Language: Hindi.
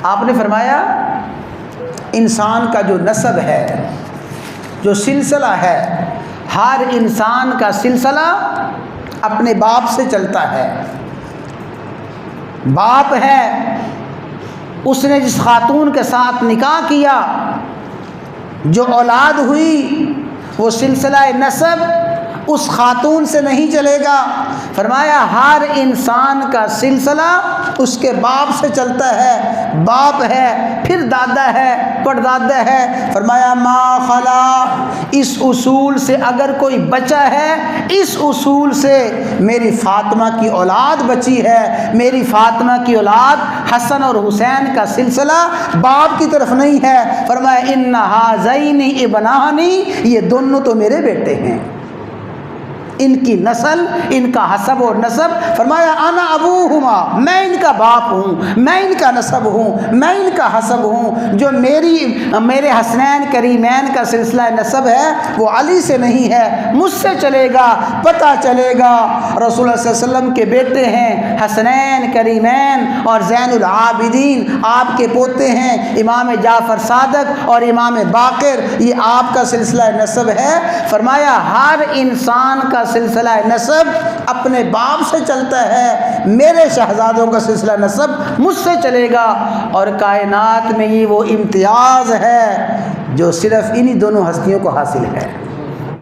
आपने फरमाया इंसान का जो नसब है, जो सिलसिला है, हर इंसान का सिलसिला अपने बाप से चलता है। बाप है, उसने जिस खातून के साथ निकाह किया, जो औलाद हुई, वो सिलसिला नसब उस खातून से नहीं चलेगा। फरमाया हर इंसान का सिलसिला उसके बाप से चलता है। बाप है, फिर दादा है, परदादा है। फरमाया मा खला, इस उसूल से अगर कोई बचा है, इस उसूल से मेरी फ़ातिमा की औलाद बची है। मेरी फ़ातिमा की औलाद हसन और हुसैन का सिलसिला बाप की तरफ नहीं है। फरमाया इन्ना हाज़ैनी इब्नानी, ये दोनों तो मेरे बेटे हैं, इनकी नस्ल, इनका हसब और नसब। फरमाया आना अबूहुमा, मैं इनका बाप हूँ, मैं इनका नसब हूँ, मैं इनका हसब हूँ। जो मेरे हसनैन करीमैन का सिलसिला नसब है वो अली से नहीं है, मुझसे चलेगा। पता चलेगा रसूलुल्लाह सल्लल्लाहु अलैहि वसल्लम के बेटे हैं हसनैन करीमैन और ज़ैनुल आबिदीन, आपके पोते हैं इमाम जाफ़र सादक और इमाम बाक़िर, ये आपका सिलसिला नसब है। फरमाया हर इंसान का सिलसिला नसब अपने बाप से चलता है, मेरे शहजादों का सिलसिला नसब मुझसे चलेगा। और कायनात में ये वो इम्तियाज़ है जो सिर्फ़ इन्हीं दोनों हस्तियों को हासिल है।